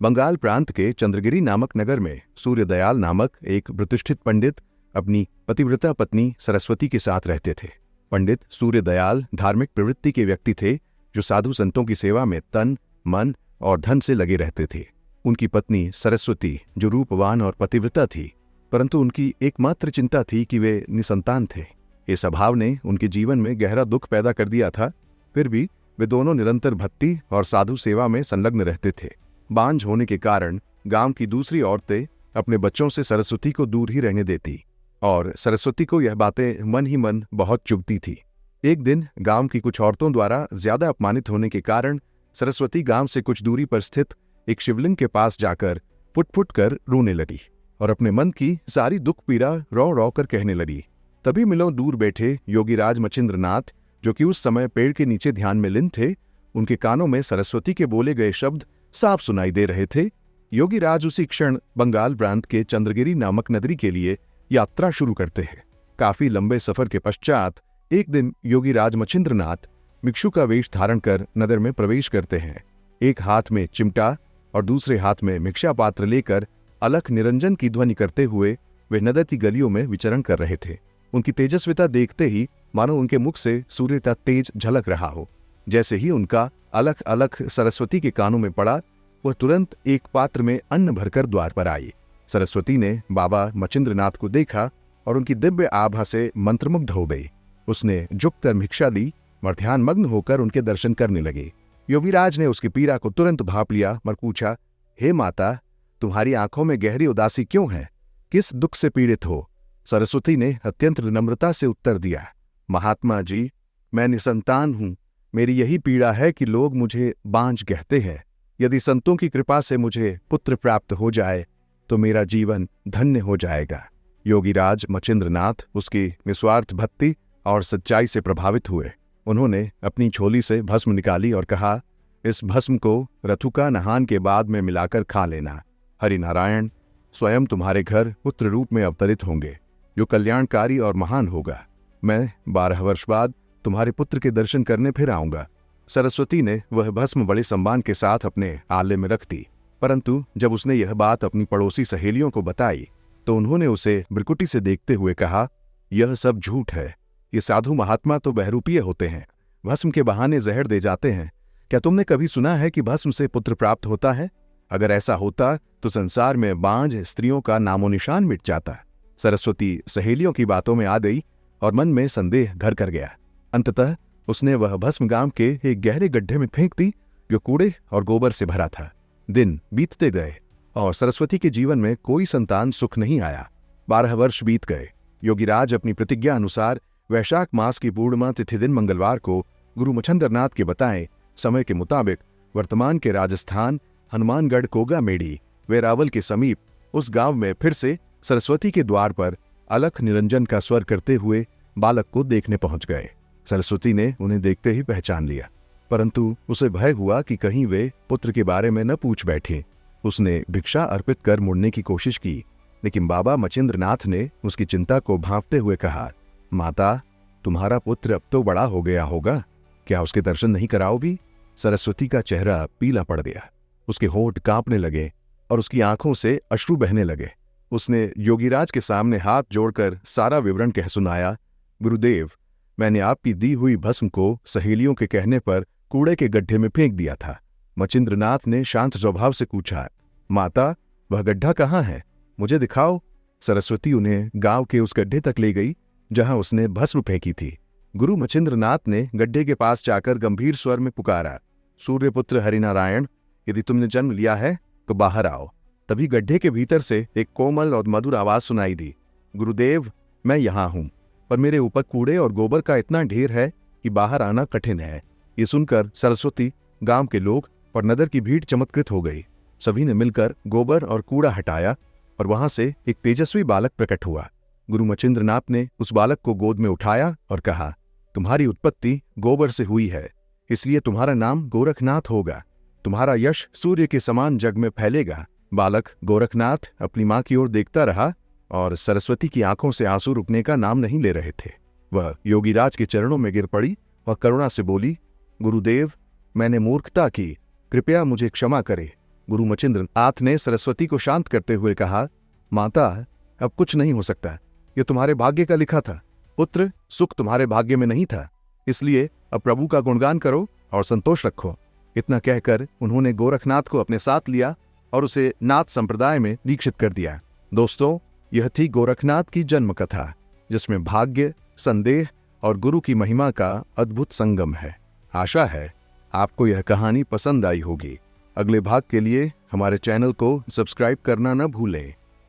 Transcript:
बंगाल प्रांत के चंद्रगिरी नामक नगर में सूर्यदयाल नामक एक प्रतिष्ठित पंडित अपनी पतिव्रता पत्नी सरस्वती के साथ रहते थे। पंडित सूर्यदयाल धार्मिक प्रवृत्ति के व्यक्ति थे जो साधु संतों की सेवा में तन, मन और धन से लगे रहते थे। उनकी पत्नी सरस्वती जो रूपवान और पतिव्रता थी, परंतु उनकी एकमात्र चिंता थी कि वे निसंतान थे। इस अभाव ने उनके जीवन में गहरा दुख पैदा कर दिया था। फिर भी वे दोनों निरंतर भक्ति और साधु सेवा में संलग्न रहते थे। बांझ होने के कारण गांव की दूसरी औरतें अपने बच्चों से सरस्वती को दूर ही रहने देती और सरस्वती को यह बातें मन ही मन बहुत चुभती थी। एक दिन गांव की कुछ औरतों द्वारा ज्यादा अपमानित होने के कारण सरस्वती गांव से कुछ दूरी पर स्थित एक शिवलिंग के पास जाकर फुट फुट कर रोने लगी और अपने मन की सारी दुख पीड़ा रो रो कर कहने लगी। तभी मिलों दूर बैठे योगीराज मचिंद्रनाथ, जो कि उस समय पेड़ के नीचे ध्यान में लीन थे, उनके कानों में सरस्वती के बोले गए शब्द साफ सुनाई दे रहे थे। योगीराज उसी क्षण बंगाल प्रांत के चंद्रगिरी नामक नगरी के लिए यात्रा शुरू करते हैं। काफी लंबे सफर के पश्चात एक दिन योगीराज मचिंद्रनाथ भिक्षु का वेश धारण कर नगर में प्रवेश करते हैं। एक हाथ में चिमटा और दूसरे हाथ में भिक्षा पात्र लेकर अलख निरंजन की ध्वनि करते हुए वे नगर की गलियों में विचरण कर रहे थे। उनकी तेजस्विता देखते ही मानो उनके मुख से सूर्य का तेज झलक रहा हो। जैसे ही उनका अलख अलख सरस्वती के कानों में पड़ा, वह तुरंत एक पात्र में अन्न भरकर द्वार पर आई। सरस्वती ने बाबा मचिंद्रनाथ को देखा और उनकी दिव्य आभा से मंत्रमुग्ध हो गई। उसने झुककर भिक्षा ली और ध्यानमग्न होकर उनके दर्शन करने लगे। योगीराज ने उसकी पीड़ा को तुरंत भांप लिया और पूछा, हे माता, तुम्हारी आंखों में गहरी उदासी क्यों है? किस दुख से पीड़ित हो? सरस्वती ने अत्यंत विनम्रता से उत्तर दिया, महात्मा जी, मैं निसंतान हूं। मेरी यही पीड़ा है कि लोग मुझे बांझ कहते हैं। यदि संतों की कृपा से मुझे पुत्र प्राप्त हो जाए तो मेरा जीवन धन्य हो जाएगा। योगीराज मचिंद्रनाथ उसकी निस्वार्थ भक्ति और सच्चाई से प्रभावित हुए। उन्होंने अपनी झोली से भस्म निकाली और कहा, इस भस्म को रथुका नहान के बाद में मिलाकर खा लेना। हरिनारायण स्वयं तुम्हारे घर पुत्र रूप में अवतरित होंगे, जो कल्याणकारी और महान होगा। मैं 12 वर्ष बाद तुम्हारे पुत्र के दर्शन करने फिर आऊंगा। सरस्वती ने वह भस्म बड़े सम्मान के साथ अपने आले में रख दी, परंतु जब उसने यह बात अपनी पड़ोसी सहेलियों को बताई तो उन्होंने उसे भ्रुकुटी से देखते हुए कहा, यह सब झूठ है। ये साधु महात्मा तो बहरूपीय होते हैं, भस्म के बहाने जहर दे जाते हैं। क्या तुमने कभी सुना है कि भस्म से पुत्र प्राप्त होता है? अगर ऐसा होता तो संसार में बांझ स्त्रियों का नामो निशान मिट जाता। सरस्वती सहेलियों की बातों में आ गई और मन में संदेह घर कर गया। अंततः उसने वह भस्म गांव के एक गहरे गड्ढे में फेंक दी, जो कूड़े और गोबर से भरा था। दिन बीतते गए और सरस्वती के जीवन में कोई संतान सुख नहीं आया। 12 वर्ष बीत गए। योगीराज अपनी प्रतिज्ञा अनुसार वैशाख मास की पूर्णिमा तिथि दिन मंगलवार को गुरु मचिंद्रनाथ के बताए समय के मुताबिक वर्तमान के राजस्थान हनुमानगढ़ कोगामेड़ी वेरावल के समीप उस गांव में फिर से सरस्वती के द्वार पर अलख निरंजन का स्वर करते हुए बालक को देखने पहुंच गए। सरस्वती ने उन्हें देखते ही पहचान लिया, परंतु उसे भय हुआ कि कहीं वे पुत्र के बारे में न पूछ बैठे। उसने भिक्षा अर्पित कर मुड़ने की कोशिश की, लेकिन बाबा मचिंद्रनाथ ने उसकी चिंता को भांपते हुए कहा, माता, तुम्हारा पुत्र अब तो बड़ा हो गया होगा, क्या उसके दर्शन नहीं कराओगी? सरस्वती का चेहरा पीला पड़ गया, उसके होंठ कांपने लगे और उसकी आंखों से अश्रु बहने लगे। उसने योगीराज के सामने हाथ जोड़कर सारा विवरण कह सुनाया, गुरुदेव, मैंने आपकी दी हुई भस्म को सहेलियों के कहने पर कूड़े के गड्ढे में फेंक दिया था। मचिंद्रनाथ ने शांत स्वभाव से पूछा, माता, वह गड्ढा कहाँ है? मुझे दिखाओ। सरस्वती उन्हें गांव के उस गड्ढे तक ले गई जहां उसने भस्म फेंकी थी। गुरु मचिंद्रनाथ ने गड्ढे के पास जाकर गंभीर स्वर में पुकारा, सूर्यपुत्र हरिनारायण, यदि तुमने जन्म लिया है तो बाहर आओ। तभी गड्ढे के भीतर से एक कोमल और मधुर आवाज सुनाई दी, गुरुदेव, मैं यहाँ हूं, पर मेरे ऊपर कूड़े और गोबर का इतना ढेर है कि बाहर आना कठिन है। ये सुनकर सरस्वती, गांव के लोग और नगर की भीड़ चमत्कृत हो गई। सभी ने मिलकर गोबर और कूड़ा हटाया और वहां से एक तेजस्वी बालक प्रकट हुआ। गुरु मचिंद्रनाथ ने उस बालक को गोद में उठाया और कहा, तुम्हारी उत्पत्ति गोबर से हुई है, इसलिए तुम्हारा नाम गोरखनाथ होगा। तुम्हारा यश सूर्य के समान जग में फैलेगा। बालक गोरखनाथ अपनी मां की ओर देखता रहा और सरस्वती की आंखों से आंसू रुकने का नाम नहीं ले रहे थे। वह योगीराज के चरणों में गिर पड़ी और करुणा से बोली, गुरुदेव, मैंने मूर्खता की, कृपया मुझे क्षमा करे। गुरु मचिंद्र नाथ ने सरस्वती को शांत करते हुए कहा, माता, अब कुछ नहीं हो सकता। ये तुम्हारे भाग्य का लिखा था। पुत्र, सुख तुम्हारे भाग्य में नहीं था, इसलिए अब प्रभु का गुणगान करो और संतोष रखो। इतना कहकर उन्होंने गोरखनाथ को अपने साथ लिया और उसे नाथ संप्रदाय में दीक्षित कर दिया। दोस्तों, यह थी गोरखनाथ की जन्म कथा, जिसमें भाग्य, संदेह और गुरु की महिमा का अद्भुत संगम है। आशा है आपको यह कहानी पसंद आई होगी। अगले भाग के लिए हमारे चैनल को सब्सक्राइब करना न भूलें।